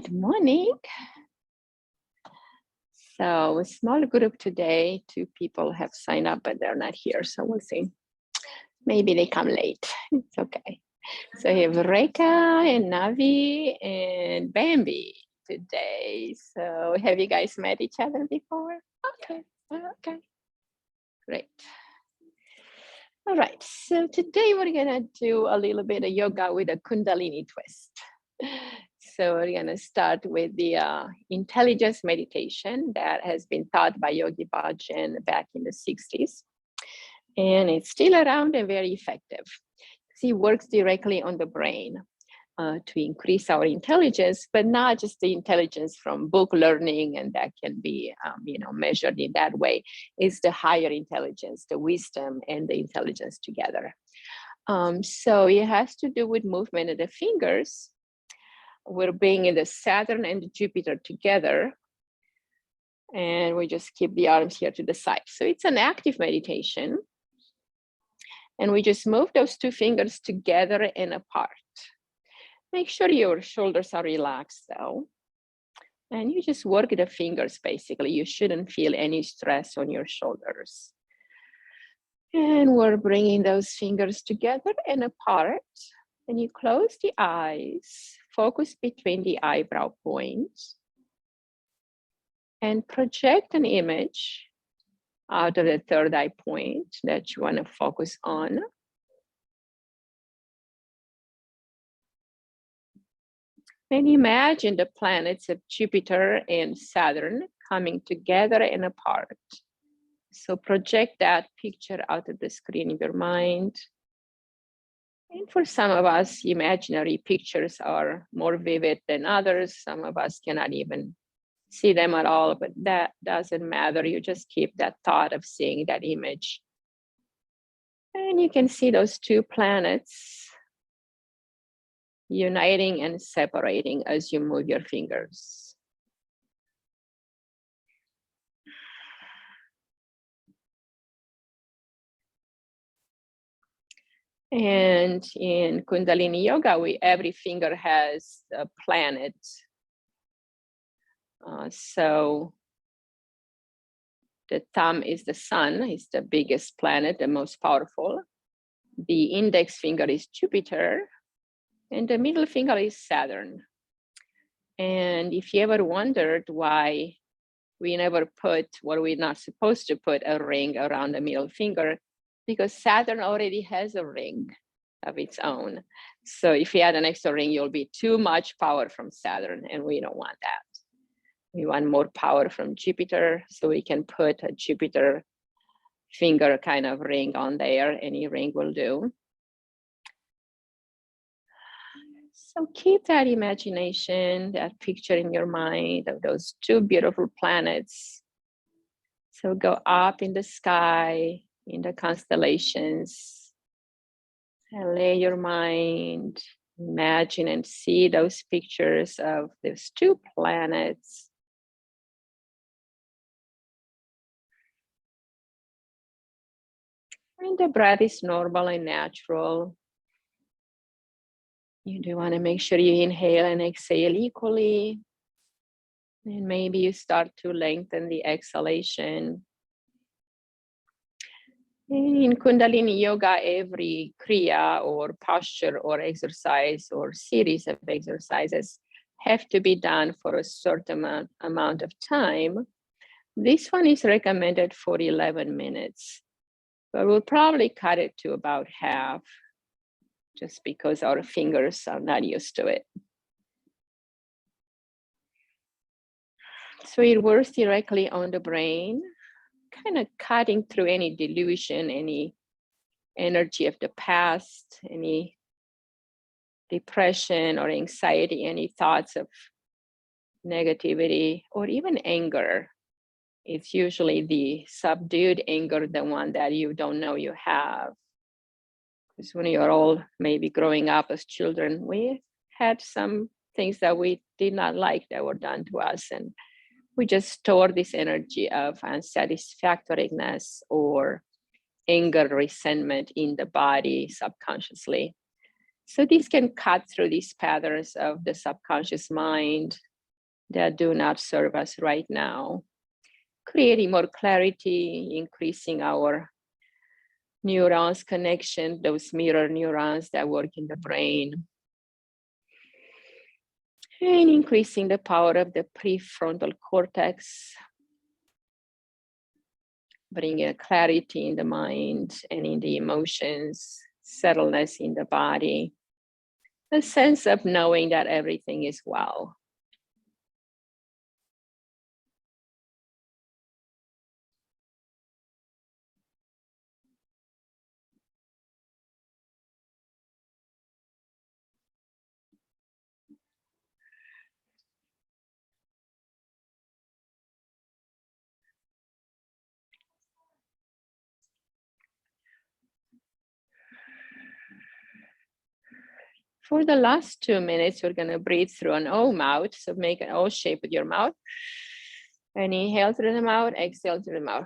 Good morning. So a small group today, 2 people have signed up, but they're not here. So we'll see. Maybe they come late. It's okay. So you have Reka and Navi and Bambi today. So have you guys met each other before? Okay. Okay. Great. All right. So today we're going to do a little bit of yoga with a kundalini twist. So we're going to start with the intelligence meditation that has been taught by Yogi Bhajan back in the 60s. And it's still around and very effective. He works directly on the brain to increase our intelligence, but not just the intelligence from book learning, and that can be measured in that way. It's the higher intelligence, the wisdom and the intelligence together. So it has to do with movement of the fingers. We're bringing the Saturn and the Jupiter together, and we just keep the arms here to the side. So it's an active meditation, and we just move those 2 fingers together and apart. Make sure your shoulders are relaxed though, and you just work the fingers basically. You shouldn't feel any stress on your shoulders. And we're bringing those fingers together and apart. And you close the eyes, focus between the eyebrow points, and project an image out of the third eye point that you want to focus on. And imagine the planets of Jupiter and Saturn coming together and apart. So project that picture out of the screen in your mind. And for some of us, imaginary pictures are more vivid than others. Some of us cannot even see them at all, but that doesn't matter. You just keep that thought of seeing that image. And you can see those 2 planets uniting and separating as you move your fingers. And in Kundalini Yoga, every finger has a planet. So the thumb is the sun, it's the biggest planet, the most powerful. The index finger is Jupiter, and the middle finger is Saturn. And if you ever wondered why we never put, what we're not supposed to put, a ring around the middle finger, because Saturn already has a ring of its own. So if you add an extra ring, you'll be too much power from Saturn, and we don't want that. We want more power from Jupiter, so we can put a Jupiter finger kind of ring on there. Any ring will do. So keep that imagination, that picture in your mind of those 2 beautiful planets. So go up in the sky, in the constellations, and lay your mind, imagine and see those pictures of these 2 planets. And the breath is normal and natural. You do want to make sure you inhale and exhale equally. And maybe you start to lengthen the exhalation. In Kundalini Yoga, every Kriya or posture or exercise or series of exercises have to be done for a certain amount of time. This one is recommended for 11 minutes, but we'll probably cut it to about half, just because our fingers are not used to it. So it works directly on the brain, kind of cutting through any delusion, any energy of the past, any depression or anxiety, any thoughts of negativity, or even anger. It's usually the subdued anger, the one that you don't know you have. Because when you're all maybe growing up as children, we had some things that we did not like that were done to us, and we just store this energy of unsatisfactoriness or anger, resentment in the body subconsciously. So these can cut through these patterns of the subconscious mind that do not serve us right now, creating more clarity, increasing our neurons connection, those mirror neurons that work in the brain, and increasing the power of the prefrontal cortex, bringing a clarity in the mind and in the emotions, settledness in the body, a sense of knowing that everything is well. For the last 2 minutes, we're going to breathe through an O mouth. So make an O shape with your mouth. And inhale through the mouth, exhale through the mouth.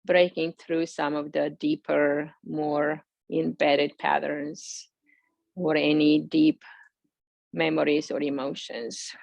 Breaking through some of the deeper, more embedded patterns or any deep memories or emotions.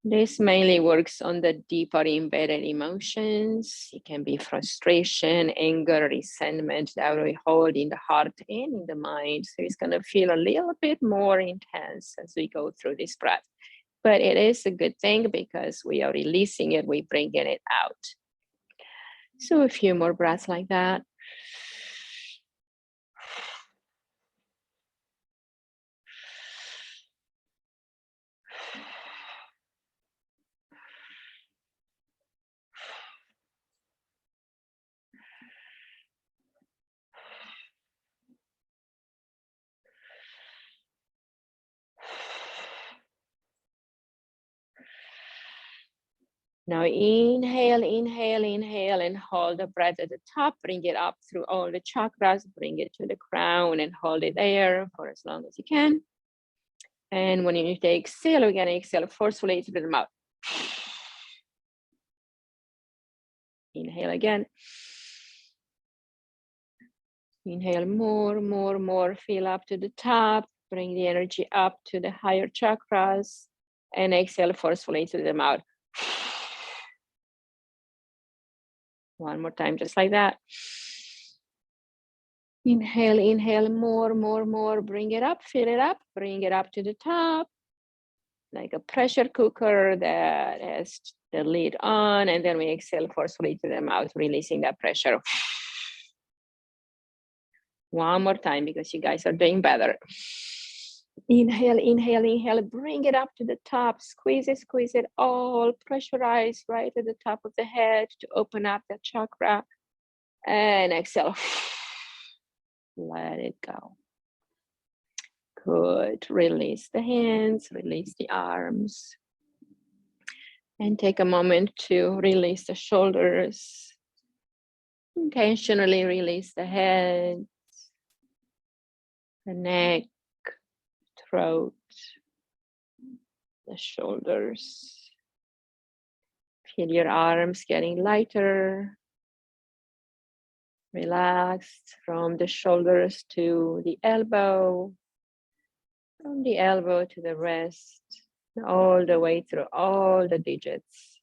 This mainly works on the deeper embedded emotions. It can be frustration, anger, resentment that we hold in the heart and in the mind. So it's going to feel a little bit more intense as we go through this breath. But it is a good thing because we are releasing it, we're bringing it out. So a few more breaths like that. Now inhale, inhale, inhale, and hold the breath at the top. Bring it up through all the chakras. Bring it to the crown and hold it there for as long as you can. And when you exhale, we're going to exhale forcefully through the mouth. Inhale again. Inhale more, more, more. Fill up to the top. Bring the energy up to the higher chakras. And exhale forcefully through the mouth. One more time, just like that. Inhale, inhale, more, more, more. Bring it up, fill it up. Bring it up to the top. Like a pressure cooker that has the lid on. And then we exhale forcefully to the mouth, releasing that pressure. One more time, because you guys are doing better. Inhale, inhale, inhale. Bring it up to the top. Squeeze it all. Pressurize right at the top of the head to open up that chakra. And exhale. Let it go. Good. Release the hands, release the arms. And take a moment to release the shoulders. Intentionally release the head, the neck, throat, the shoulders. Feel your arms getting lighter. Relaxed from the shoulders to the elbow, from the elbow to the wrist, all the way through all the digits.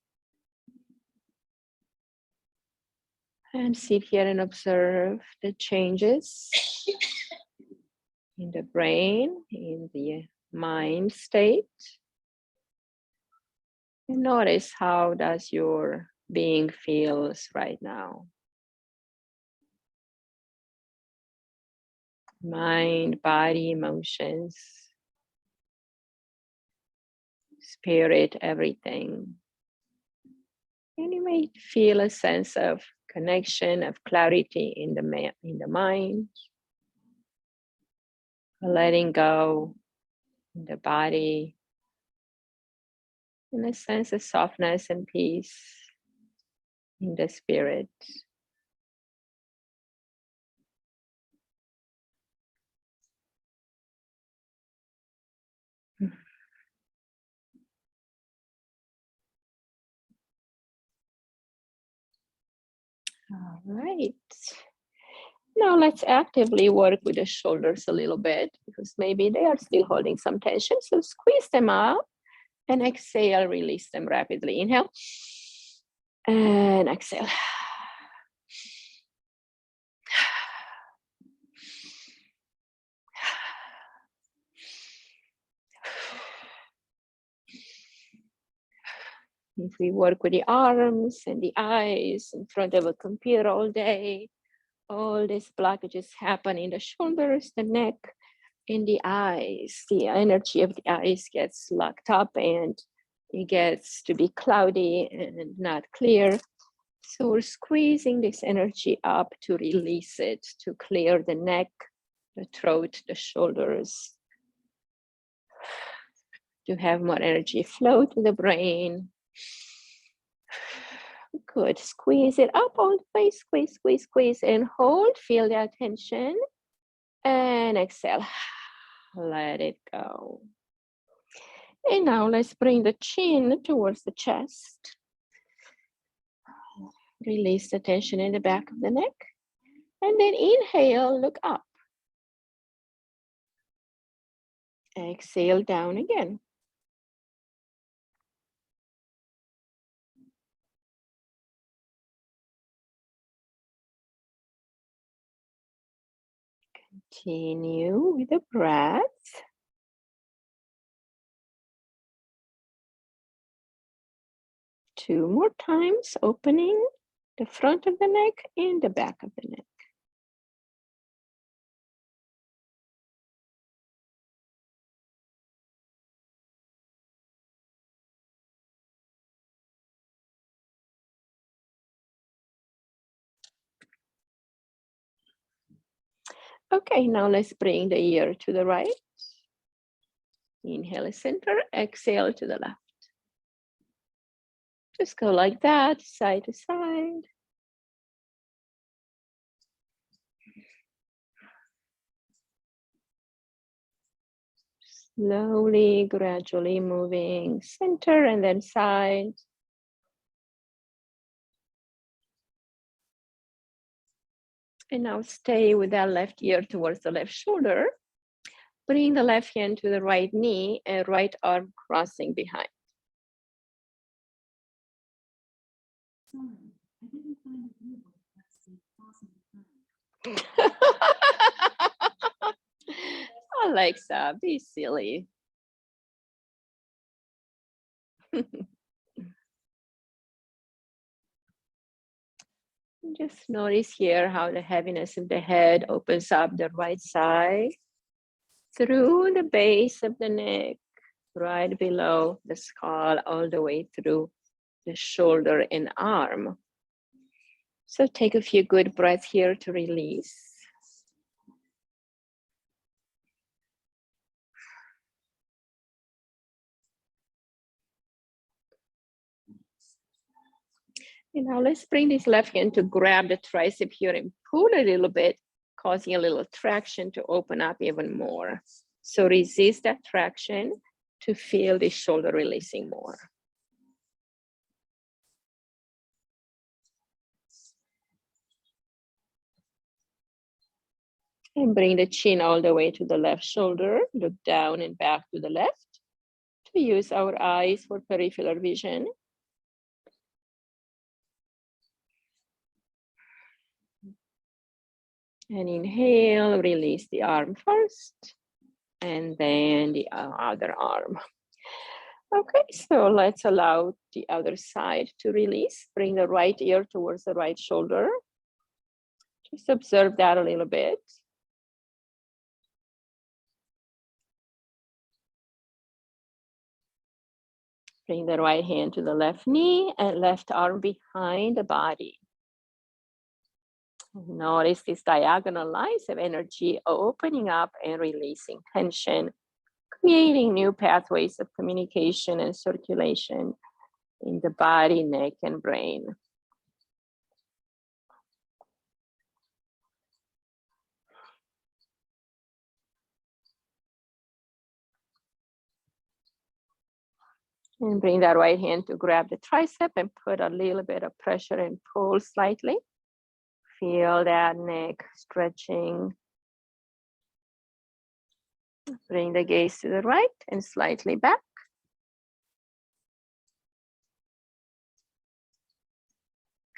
And sit here and observe the changes in the brain, in the mind state. And notice how does your being feels right now. Mind, body, emotions, spirit, everything. And you may feel a sense of connection, of clarity in the mind, letting go in the body, and a sense of softness and peace in the spirit. All right. Now let's actively work with the shoulders a little bit, because maybe they are still holding some tension. So squeeze them out and exhale, release them rapidly. Inhale and exhale. If we work with the arms and the eyes in front of a computer all day, all these blockages happen in the shoulders, the neck, in the eyes. The energy of the eyes gets locked up and it gets to be cloudy and not clear. So we're squeezing this energy up to release it, to clear the neck, the throat, the shoulders, to have more energy flow to the brain. Good. Squeeze it up all the way. Squeeze, squeeze, squeeze, and hold. Feel the tension. And exhale. Let it go. And now let's bring the chin towards the chest. Release the tension in the back of the neck. And then inhale, look up. Exhale down again. Continue with the breath. Two more times, opening the front of the neck and the back of the neck. Okay, now let's bring the ear to the right. Inhale, center, exhale to the left. Just go like that, side to side. Slowly, gradually moving center and then side. And now stay with that left ear towards the left shoulder. Bring the left hand to the right knee and right arm crossing behind. Alexa, be silly. Just notice here how the heaviness of the head opens up the right side through the base of the neck, right below the skull, all the way through the shoulder and arm. So take a few good breaths here to release. And now let's bring this left hand to grab the tricep here and pull a little bit, causing a little traction to open up even more. So resist that traction to feel the shoulder releasing more. And bring the chin all the way to the left shoulder. Look down and back to the left to use our eyes for peripheral vision. And inhale, release the arm first, and then the other arm. Okay, so let's allow the other side to release. Bring the right ear towards the right shoulder. Just observe that a little bit. Bring the right hand to the left knee and left arm behind the body. Notice these diagonal lines of energy opening up and releasing tension, creating new pathways of communication and circulation in the body, neck, and brain. And bring that right hand to grab the tricep and put a little bit of pressure and pull slightly. Feel that neck stretching. Bring the gaze to the right and slightly back.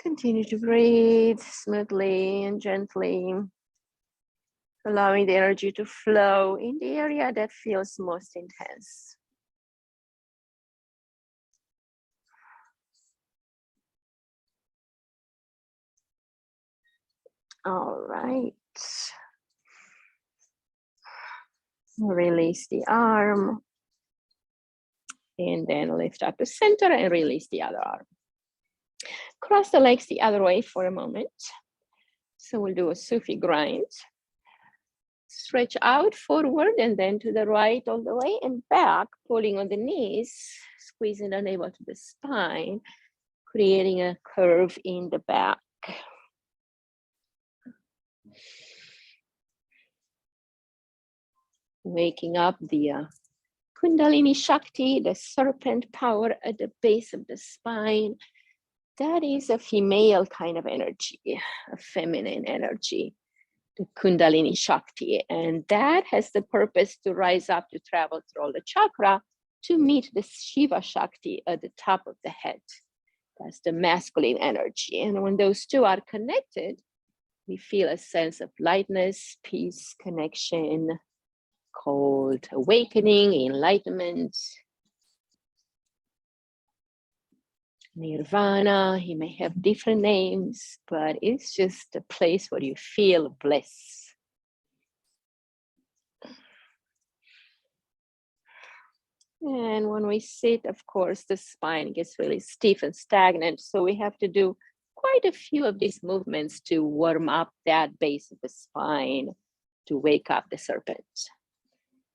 Continue to breathe smoothly and gently, allowing the energy to flow in the area that feels most intense. All right. Release the arm. And then lift up the center and release the other arm. Cross the legs the other way for a moment. So we'll do a Sufi grind. Stretch out forward and then to the right all the way and back, pulling on the knees, squeezing the navel to the spine, creating a curve in the back. Waking up the kundalini Shakti, the serpent power at the base of the spine. That is a female kind of energy, a feminine energy, the kundalini Shakti. And that has the purpose to rise up, to travel through all the chakra, to meet the Shiva Shakti at the top of the head. That's the masculine energy. And when those two are connected, we feel a sense of lightness, peace, connection, called awakening, enlightenment, nirvana. He may have different names, but it's just a place where you feel bliss. And when we sit, of course, the spine gets really stiff and stagnant. So we have to do quite a few of these movements to warm up that base of the spine, to wake up the serpent.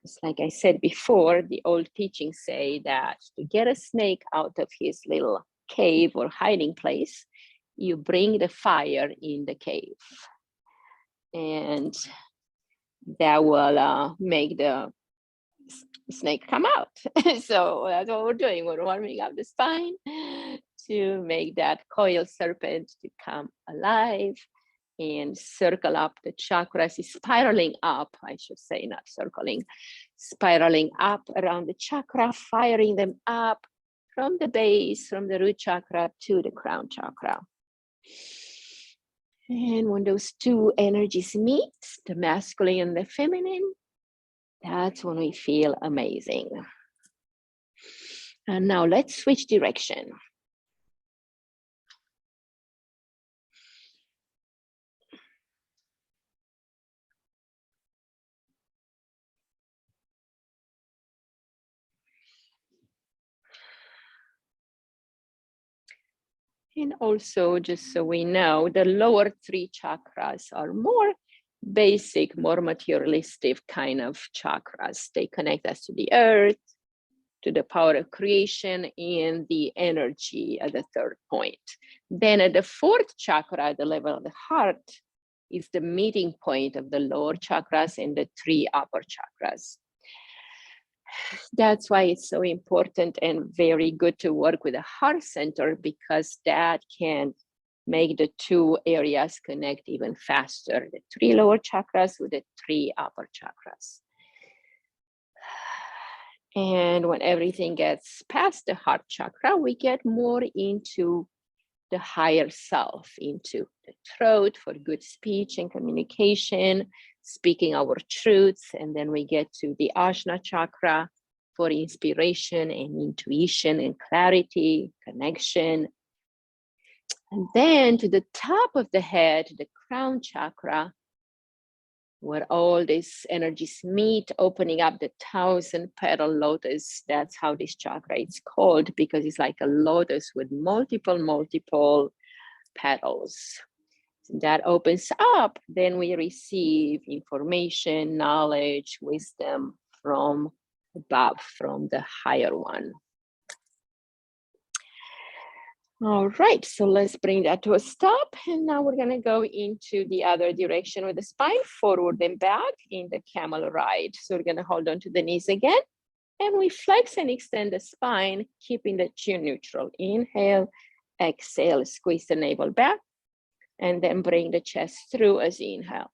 It's like I said before, the old teachings say that to get a snake out of his little cave or hiding place, you bring the fire in the cave. And that will make the snake come out. So that's what we're doing. We're warming up the spine to make that coiled serpent to come alive and circle up the chakras, spiraling up, I should say, not circling, spiraling up around the chakra, firing them up from the base, from the root chakra to the crown chakra. And when those two energies meet, the masculine and the feminine, that's when we feel amazing. And now let's switch direction. And also, just so we know, the lower three chakras are more basic, more materialistic kind of chakras. They connect us to the earth, to the power of creation, and the energy at the third point. Then at the fourth chakra, at the level of the heart, is the meeting point of the lower chakras and the three upper chakras. That's why it's so important and very good to work with the heart center, because that can make the two areas connect even faster, the three lower chakras with the three upper chakras. And when everything gets past the heart chakra, we get more into the higher self, into the throat for good speech and communication, speaking our truths. And then we get to the Ajna chakra for inspiration and intuition and clarity, connection. And then to the top of the head, the crown chakra, where all these energies meet, opening up the 1,000-petal lotus. That's how this chakra is called, because it's like a lotus with multiple petals. So that opens up, then we receive information, knowledge, wisdom from above, from the higher one. All right, so let's bring that to a stop. And now we're gonna go into the other direction with the spine, forward and back in the camel ride. So we're gonna hold on to the knees again. And we flex and extend the spine, keeping the chin neutral. Inhale, exhale, squeeze the navel back, and then bring the chest through as you inhale.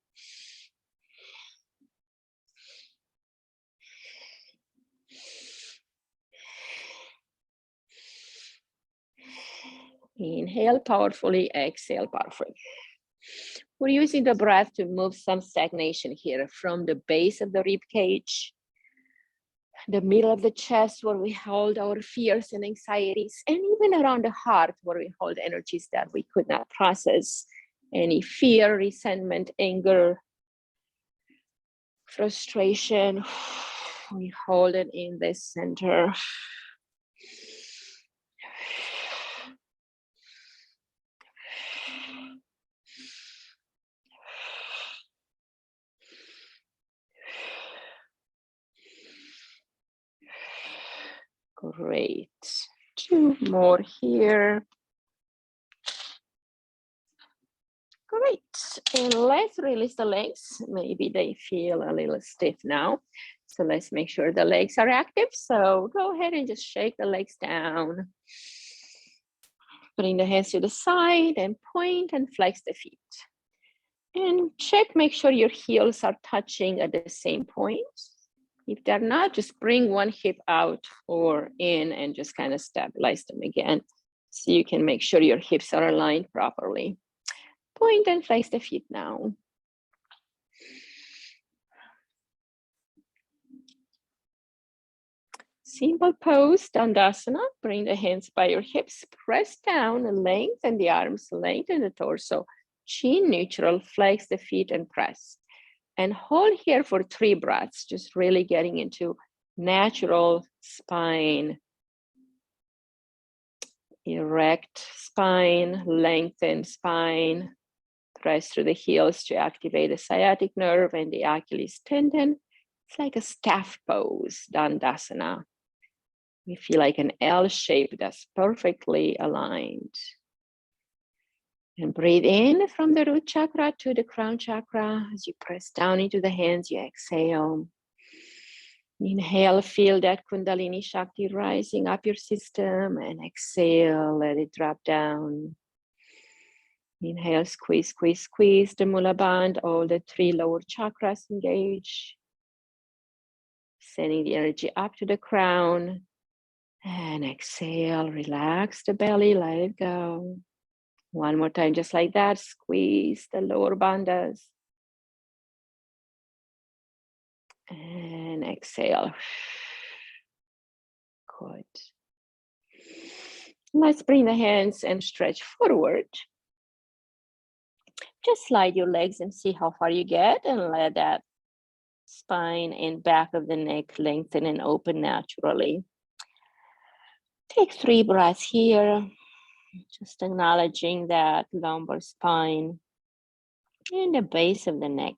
Inhale powerfully, exhale powerfully. We're using the breath to move some stagnation here from the base of the rib cage, the middle of the chest where we hold our fears and anxieties, and even around the heart where we hold energies that we could not process. Any fear, resentment, anger, frustration, we hold it in this center. Great. 2 more here. Great. And let's release the legs. Maybe they feel a little stiff now. So let's make sure the legs are active. So go ahead and just shake the legs down. Bring the hands to the side and point and flex the feet. And check, make sure your heels are touching at the same point. If they're not, just bring one hip out or in and just kind of stabilize them again. So you can make sure your hips are aligned properly. Point and flex the feet now. Simple pose, Dandasana. Bring the hands by your hips, press down and lengthen the arms, lengthen the torso. Chin neutral, flex the feet and press. And hold here for 3 breaths, just really getting into natural spine. Erect spine, lengthen spine. Press through the heels to activate the sciatic nerve and the Achilles tendon. It's like a staff pose, Dandasana. We feel like an L shape that's perfectly aligned. And breathe in from the root chakra to the crown chakra. As you press down into the hands, you exhale. Inhale, feel that kundalini shakti rising up your system, and exhale, let it drop down. Inhale, squeeze, squeeze, squeeze the mula band, all the 3 lower chakras engage. Sending the energy up to the crown. And exhale, relax the belly, let it go. One more time, just like that, squeeze the lower bandhas. And exhale. Good. Let's bring the hands and stretch forward. Just slide your legs and see how far you get, and let that spine and back of the neck lengthen and open naturally. Take 3 breaths here, just acknowledging that lumbar spine and the base of the neck.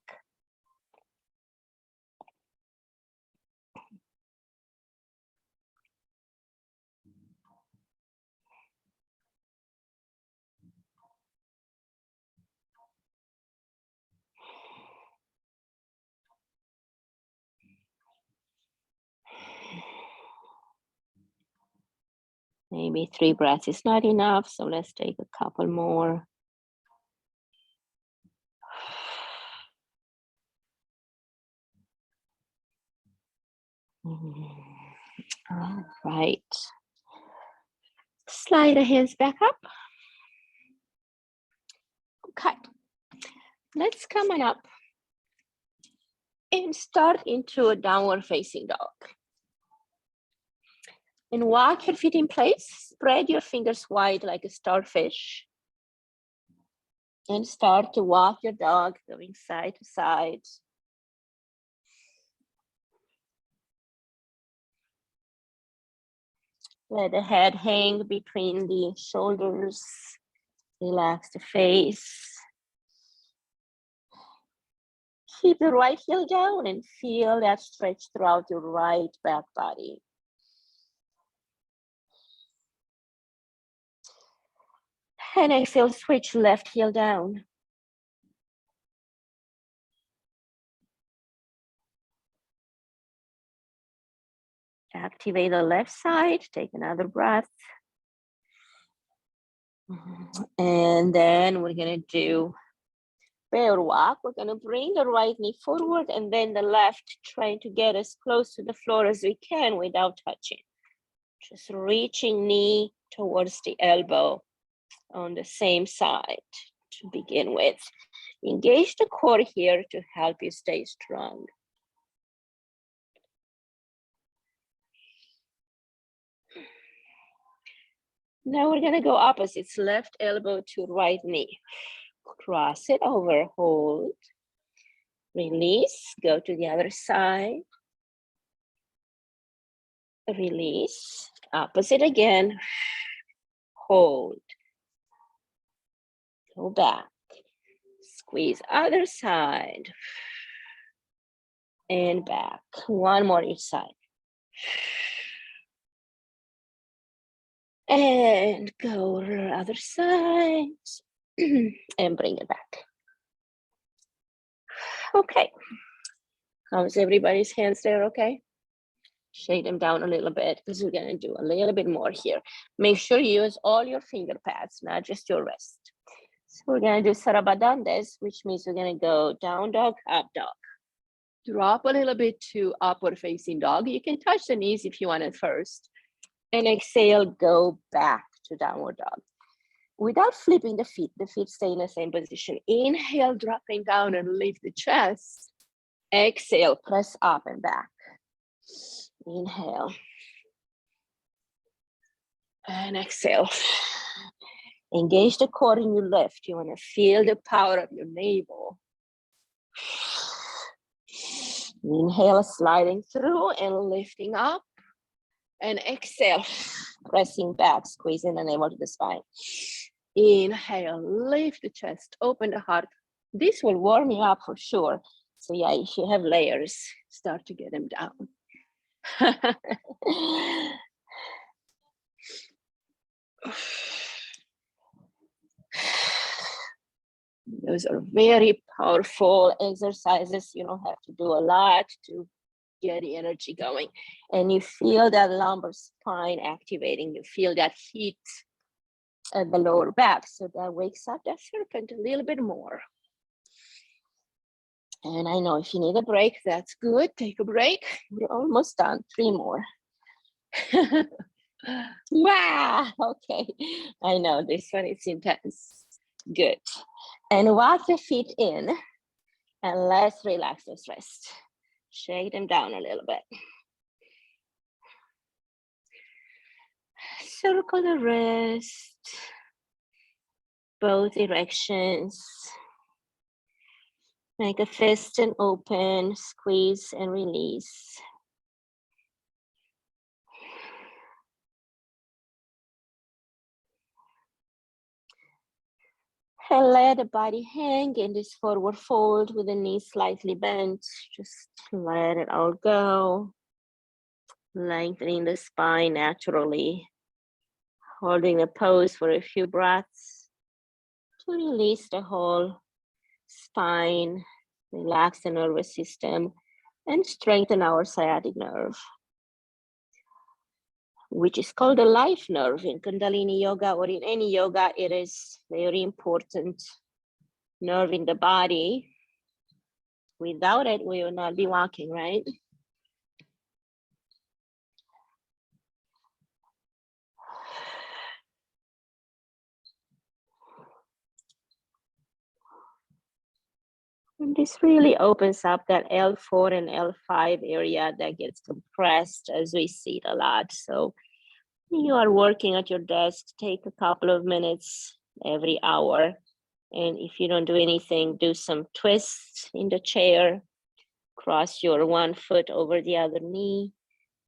Maybe 3 breaths is not enough, so let's take a couple more. All right. Slide the hands back up. Okay. Let's come on up and start into a downward facing dog. And walk your feet in place. Spread your fingers wide like a starfish. And start to walk your dog, going side to side. Let the head hang between the shoulders. Relax the face. Keep the right heel down and feel that stretch throughout your right back body. And exhale, switch left heel down. Activate the left side, take another breath. And then we're gonna do bear walk. We're gonna bring the right knee forward and then the left, trying to get as close to the floor as we can without touching. Just reaching knee towards the elbow on the same side to begin with. Engage the core here to help you stay strong. Now we're gonna go opposites, left elbow to right knee. Cross it over, hold, release, go to the other side. Release, opposite again, hold, go back, squeeze other side, and back. One more each side. And go to the other side and bring it back. Okay. How's everybody's hands there? Okay. Shake them down a little bit because we're gonna do a little bit more here. Make sure you use all your finger pads, not just your wrist. So we're gonna do Sarabandhas, which means we're gonna go down dog, up dog. Drop a little bit to upward facing dog. You can touch the knees if you want it first. And exhale, go back to downward dog. Without flipping the feet stay in the same position. Inhale, dropping down and lift the chest. Exhale, press up and back. Inhale. And exhale. Engage the core in your lift. You want to feel the power of your navel. Inhale, sliding through and lifting up. And exhale, pressing back, squeezing the navel to the spine. Inhale, lift the chest, open the heart. This will warm you up for sure. So yeah, if you have layers, start to get them down. Those are very powerful exercises. You don't have to do a lot to get the energy going. And you feel that lumbar spine activating. You feel that heat at the lower back. So that wakes up that serpent a little bit more. And I know if you need a break, that's good. Take a break. We're almost done. 3 more. Wow. Okay. I know this one is intense. Good. And walk the feet in and let's relax those wrists. Shake them down a little bit. Circle the wrist, both directions. Make a fist and open, squeeze and release. And let the body hang in this forward fold with the knees slightly bent. Just let it all go. Lengthening the spine naturally. Holding the pose for a few breaths to release the whole spine, relax the nervous system, and strengthen our sciatic nerve, which is called the life nerve in Kundalini yoga or in any yoga. It is very important nerve in the body. Without it, we will not be walking, right? And this really opens up that L4 and L5 area that gets compressed as we see it a lot. So You are working at your desk, take a couple of minutes every hour. And if you don't do anything, do some twists in the chair, cross your one foot over the other knee,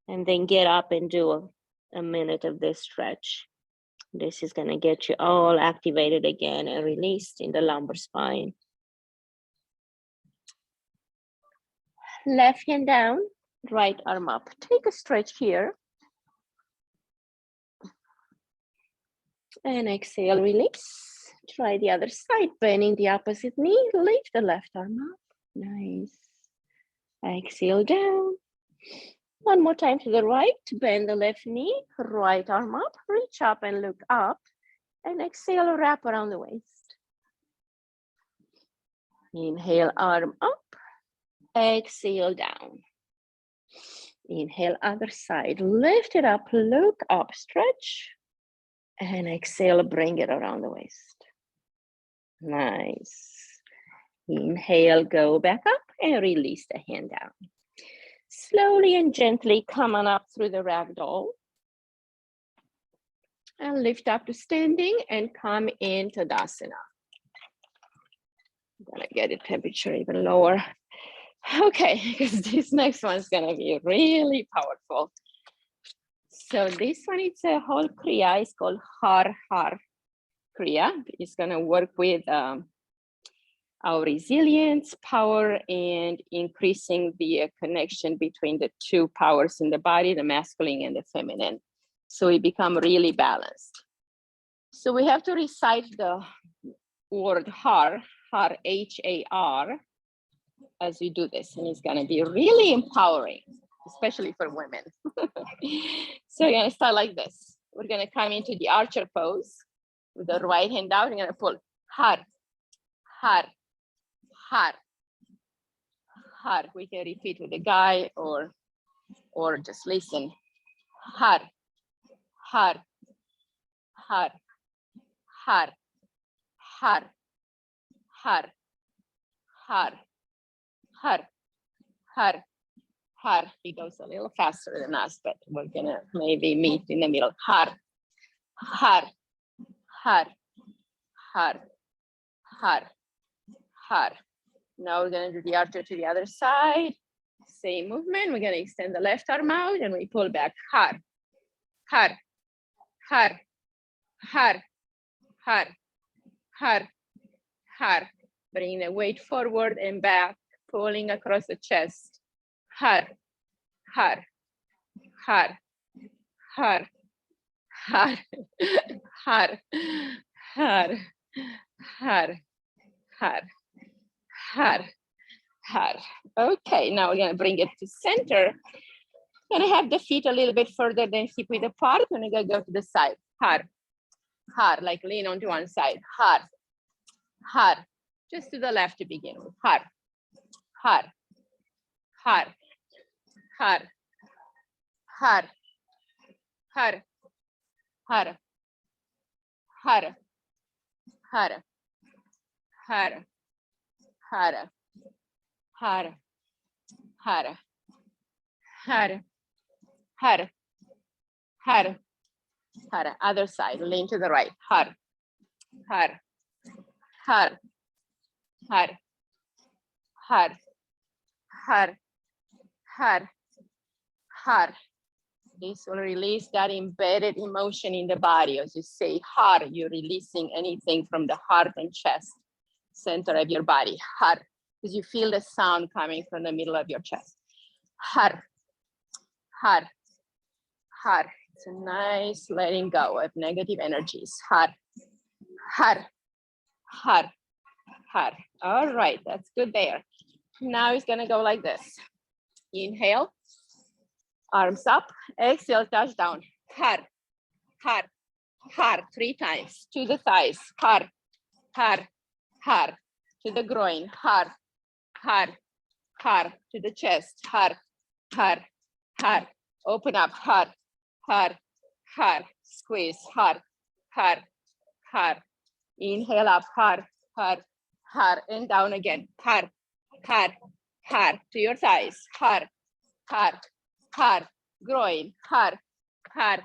and then get up and do a minute of this stretch. This is going to get you all activated again and released in the lumbar spine. Left hand down, right arm up. Take a stretch here. And exhale, release. Try the other side, bending the opposite knee. Lift the left arm up. Nice. Exhale down. One more time to the right. Bend the left knee, right arm up. Reach up and look up. And exhale, wrap around the waist. Inhale, arm up. Exhale, down. Inhale, other side. Lift it up, look up, stretch. And exhale, bring it around the waist. Nice. Inhale, go back up and release the hand down. Slowly and gently come on up through the ragdoll. And lift up to standing and come into Tadasana. I'm gonna get the temperature even lower. Okay, because this next one's gonna be really powerful. So this one, it's a whole Kriya. It's called Har Kriya. It's gonna work with our resilience, power, and increasing the connection between the two powers in the body, the masculine and the feminine. So we become really balanced. So we have to recite the word Har, H-A-R, as we do this, and it's gonna be really empowering, especially for women. So you're gonna start like this. We're gonna come into the archer pose with the right hand out. We're gonna pull Har, Har, Har, Har. We can repeat with the guy or just listen. Har, Har, Har, Har, Har, Har, Har, Har, Har, Har. He goes a little faster than us, but we're gonna maybe meet in the middle. Har, Har, Har, Har, Har, Har. Now we're gonna do the archer to the other side. Same movement. We're gonna extend the left arm out and we pull back. Har, Har, Har, Har, Har, Har, Har. Bring the weight forward and back, pulling across the chest. Har, Har, Har, Har, Har, Har, Har, Har, Har, Har, Har. Okay, now we're gonna bring it to center. Gonna have the feet a little bit further than hip width apart. We're gonna go to the side. Har, Har, like lean onto one side. Har, Har. Just to the left to begin with. Har, Har, Har, Har, Har, Har, Har, Har, Har, Har, Har, Har, Har, Har, Har, Har, Har. Other side, lean to the right. Har, Har, Har, Har, Har, Har, Har, Har. This will release that embedded emotion in the body. As you say Har, you're releasing anything from the heart and chest, center of your body. Har, because you feel the sound coming from the middle of your chest. Har, Har, Har. It's a nice letting go of negative energies. Har, Har, Har, Har. All right, that's good there. Now it's gonna go like this. Inhale, arms up, exhale, touch down. Har, Har, Har, 3 times to the thighs. Har, Har, Har, to the groin. Har, Har, Har, to the chest. Har, Har, Har, open up. Har, Har, Har, squeeze. Har, Har, Har. Inhale up. Har, Har, Har, and down again. Har, Har, Har, to your thighs. Har, Har, Har, groin. Har, Har,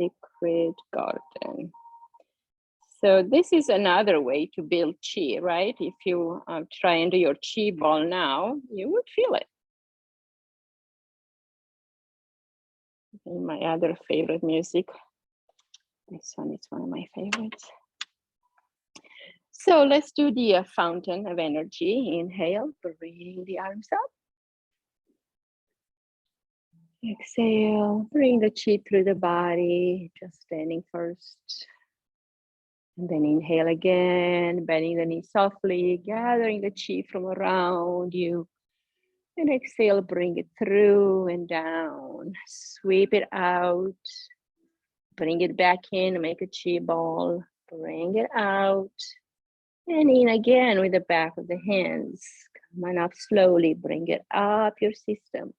sacred garden. So this is another way to build chi, right? If you try and do your chi ball now, you would feel it. And my other favorite music. This one is one of my favorites. So let's do the fountain of energy. Inhale, bring the arms up. Exhale, bring the chi through the body, just standing first. And then inhale again, bending the knee softly, gathering the chi from around you. And exhale, bring it through and down. Sweep it out. Bring it back in, make a chi ball. Bring it out. And in again with the back of the hands. Come on up slowly, bring it up your system.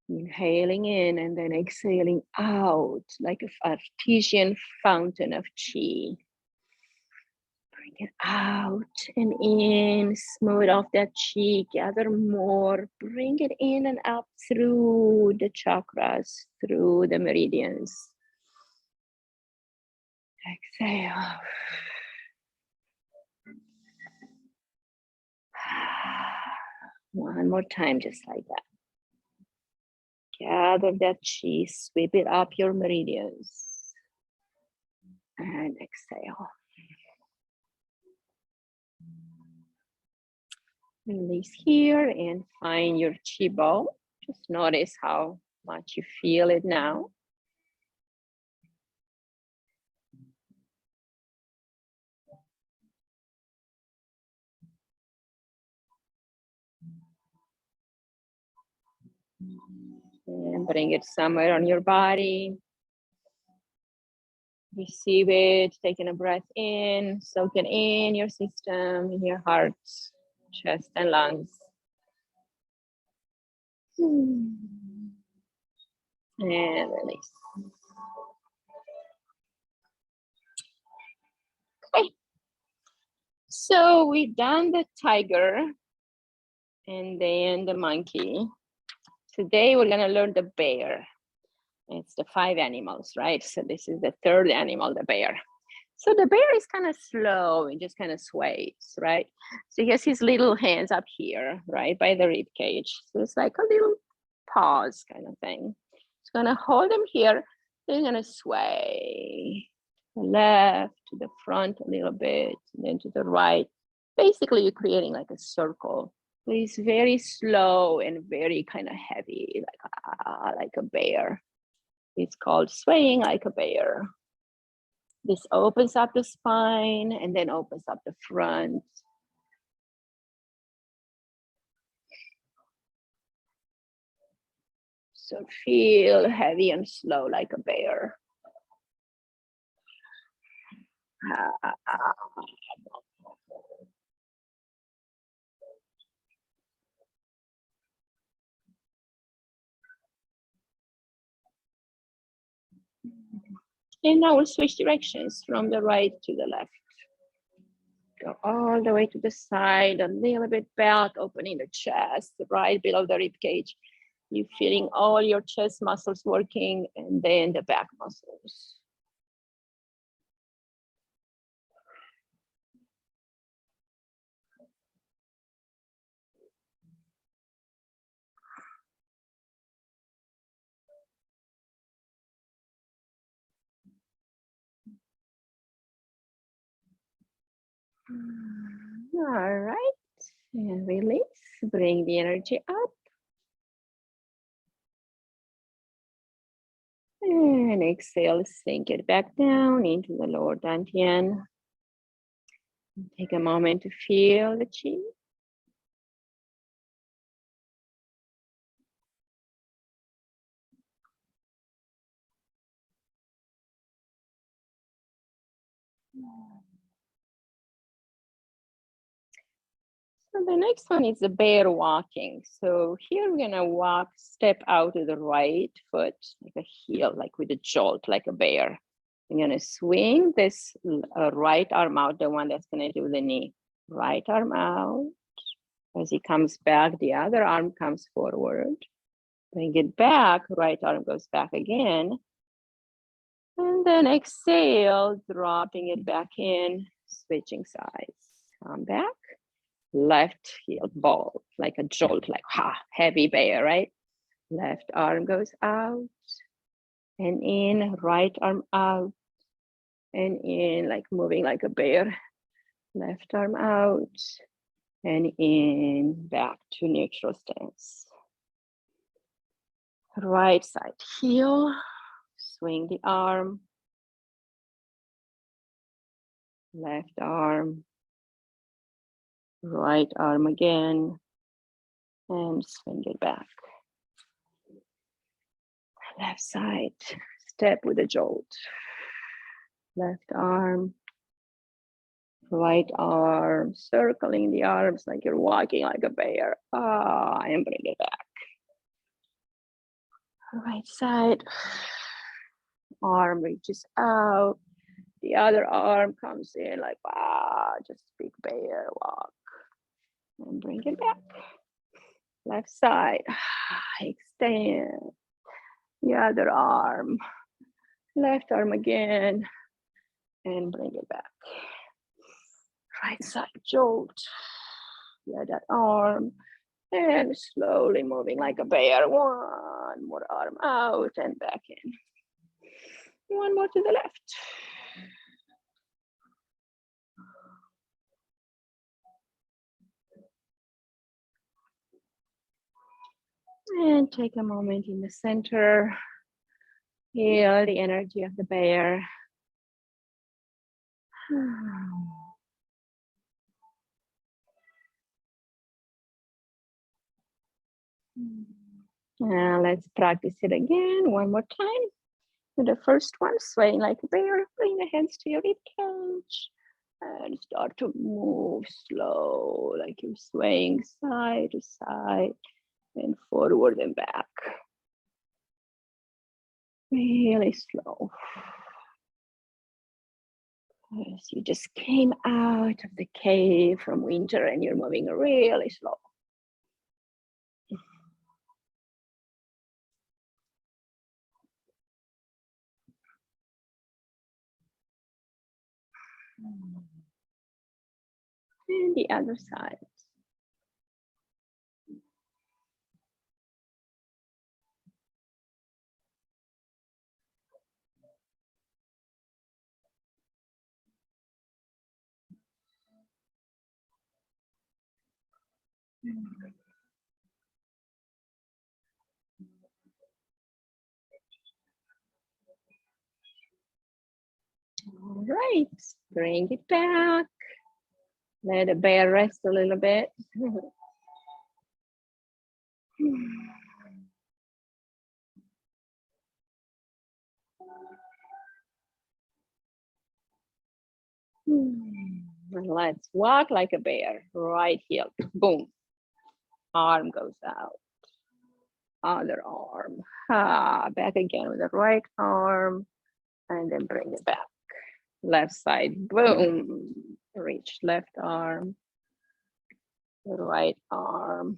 Inhaling in and then exhaling out like an artesian fountain of chi. Bring it out and in, smooth off that chi, gather more, bring it in and up through the chakras, through the meridians. Exhale. One more time, just like that. Gather that chi, sweep it up your meridians. And exhale. Release here and find your chi ball. Just notice how much you feel it now. And bring it somewhere on your body. Receive it, taking a breath in, soak it in your system, in your heart, chest, and lungs. And release. Okay. So we've done the tiger and then the monkey. Today we're gonna learn the bear. It's the 5 animals, right? So this is the 3rd animal, the bear. So the bear is kind of slow and just kind of sways, right? So he has his little hands up here, right, by the rib cage. So it's like a little pause kind of thing. It's gonna hold them here. They're gonna sway to the left, to the front a little bit, and then to the right. Basically, you're creating like a circle. But it's very slow and very kind of heavy, like a bear. It's called swaying like a bear. This opens up the spine and then opens up the front. So feel heavy and slow like a bear. And now we'll switch directions from the right to the left. Go all the way to the side, a little bit back, opening the chest, right below the rib cage. You're feeling all your chest muscles working and then the back muscles. All right, and release, bring the energy up. And exhale, sink it back down into the lower dantian. Take a moment to feel the chi. So the next one is the bear walking. So here we're gonna walk, step out to the right foot, like a heel, like with a jolt, like a bear. I'm gonna swing this right arm out, the one that's gonna do the knee. Right arm out. As he comes back, the other arm comes forward. Bring it back, right arm goes back again. And then exhale, dropping it back in, switching sides. Come back, left heel ball, like a jolt, like heavy bear, right? Left arm goes out and in, right arm out and in, like moving like a bear. Left arm out and in, back to neutral stance. Right side heel, swing the arm. Left arm, right arm again, and swing it back. Left side, step with a jolt. Left arm, right arm, circling the arms like you're walking like a bear. And bring it back. Right side, arm reaches out. The other arm comes in like, just big bear walk. And bring it back. Left side, extend. The other arm, left arm again, and bring it back. Right side jolt. The other arm, and slowly moving like a bear. One more arm out and back in. One more to the left. And take a moment in the center. Feel the energy of the bear. Let's practice it again one more time. With the first one, swaying like a bear, bring the hands to your rib cage and start to move slow, like you're swaying side to side and forward and back. Really slow. As you just came out of the cave from winter and you're moving really slow. And the other side. All right, bring it back. Let the bear rest a little bit. Let's walk like a bear. Right heel, boom. Arm goes out. Other arm. Back again with the right arm. And then bring it back. Left side, boom. Reach left arm. Right arm.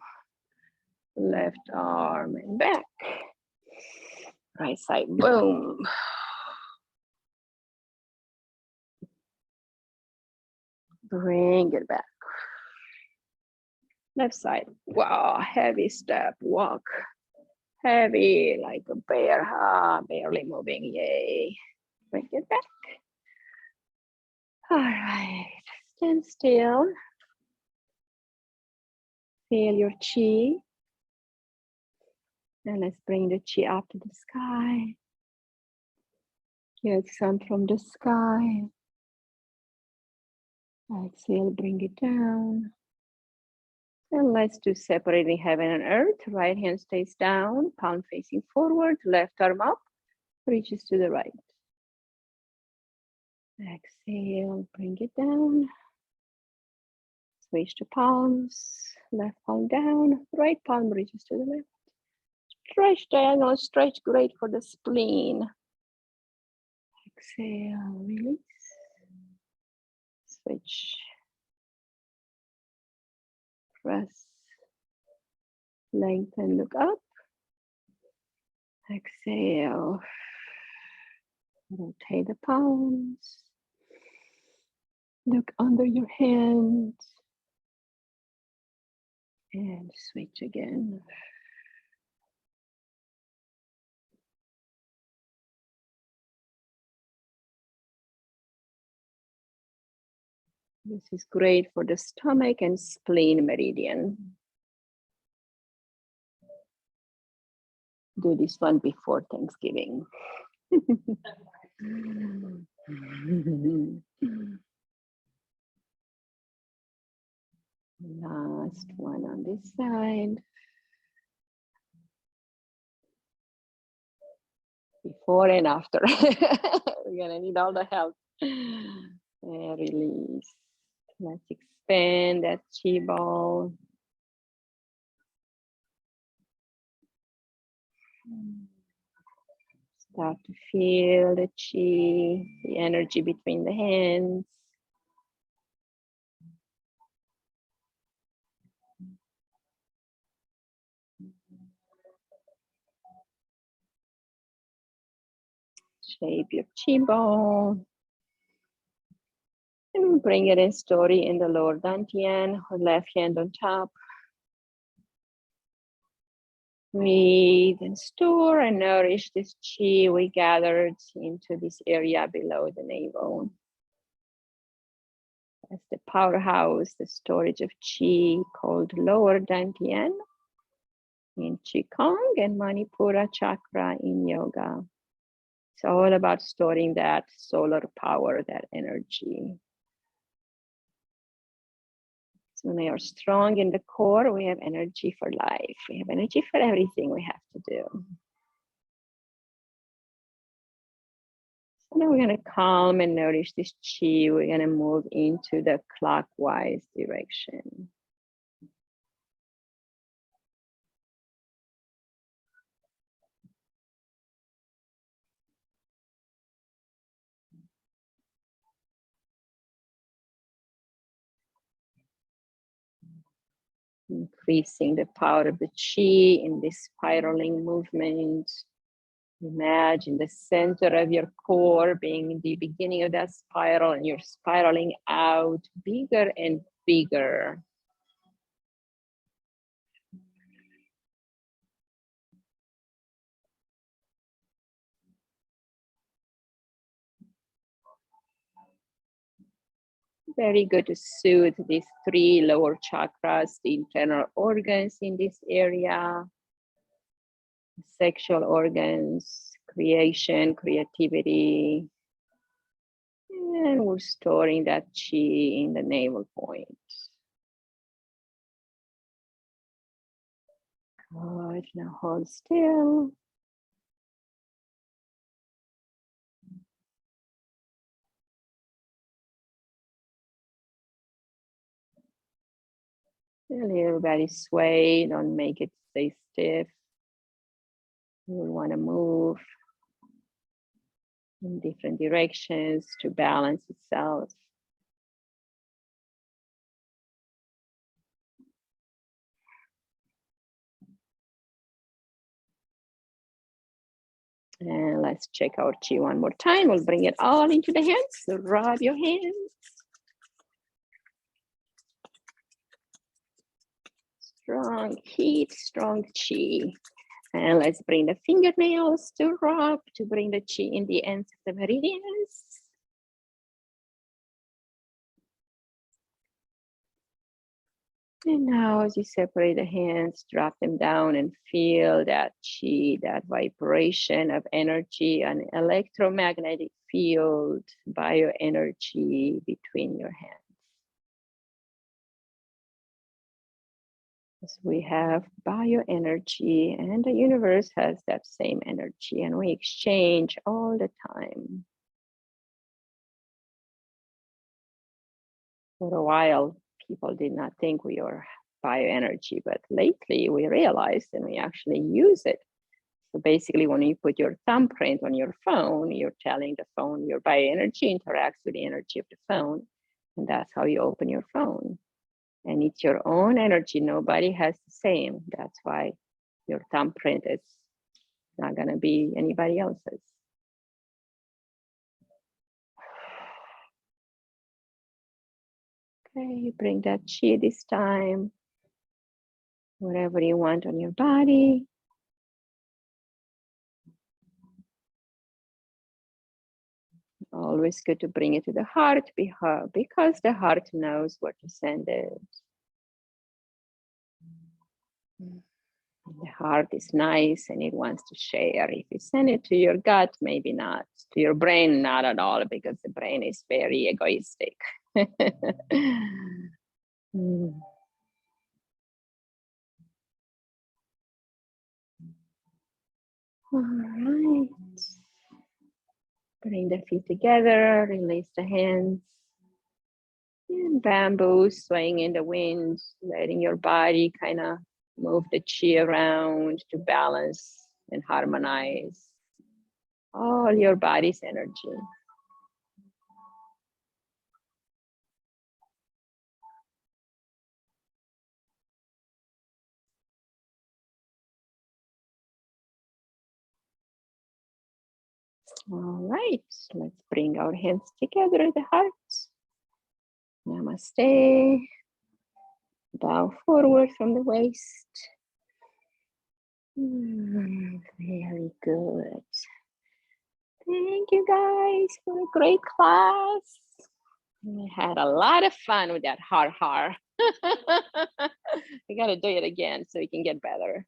Left arm and back. Right side, boom. Bring it back. Left side, wow, heavy step, walk. Heavy like a bear, barely moving, yay. Bring it back. All right, stand still. Feel your chi. And let's bring the chi up to the sky. Get some from the sky. Exhale, bring it down. And let's do separating heaven and earth. Right hand stays down, palm facing forward, left arm up, reaches to the right. Exhale, bring it down. Switch to palms, left palm down, right palm reaches to the left. Stretch diagonal, stretch, great for the spleen. Exhale, release. Switch. Press. Lengthen, look up. Exhale. Rotate the palms. Look under your hands. And switch again. This is great for the stomach and spleen meridian. Do this one before Thanksgiving. Last one on this side. Before and after. We're gonna need all the help. And release. Let's expand that chi ball. Start to feel the chi, the energy between the hands. Shape your chi ball. And bring it in story in the lower dantian, left hand on top. Breathe and store and nourish this chi we gathered into this area below the navel. That's the powerhouse, the storage of chi called lower dantian in Qigong and Manipura chakra in yoga. It's all about storing that solar power, that energy. So when we are strong in the core, we have energy for life. We have energy for everything we have to do. So now we're going to calm and nourish this chi. We're going to move into the clockwise direction. Increasing the power of the chi in this spiraling movement. Imagine the center of your core being the beginning of that spiral, and you're spiraling out bigger and bigger. Very good to soothe these three lower chakras, the internal organs in this area, sexual organs, creation, creativity, and we're storing that chi in the navel point. Good, now hold still. Feel your body sway, don't make it stay stiff. You will want to move in different directions to balance itself. And let's check our chi one more time. We'll bring it all into the hands. So rub your hands. Strong heat, strong chi. And let's bring the fingernails to rub, to bring the chi in the ends of the meridians. And now as you separate the hands, drop them down and feel that chi, that vibration of energy, an electromagnetic field, bioenergy between your hands. As we have bioenergy and the universe has that same energy and we exchange all the time. For a while, people did not think we were bioenergy, but lately we realized and we actually use it. So basically when you put your thumbprint on your phone, you're telling the phone your bioenergy interacts with the energy of the phone. And that's how you open your phone. And it's your own energy. Nobody has the same. That's why your thumbprint is not going to be anybody else's. Okay, bring that chi this time, wherever you want on your body. Always good to bring it to the heart because the heart knows where to send it. The heart is nice and it wants to share. If you send it to your gut, maybe not. To your brain, not at all, because the brain is very egoistic. Mm. All right. Bring the feet together, release the hands. And bamboo swaying in the wind, letting your body kind of move the chi around to balance and harmonize all your body's energy. All right, let's bring our hands together at the heart. Namaste. Bow forward from the waist. Very good. Thank you guys for a great class. I had a lot of fun with that har har. We gotta do it again so we can get better.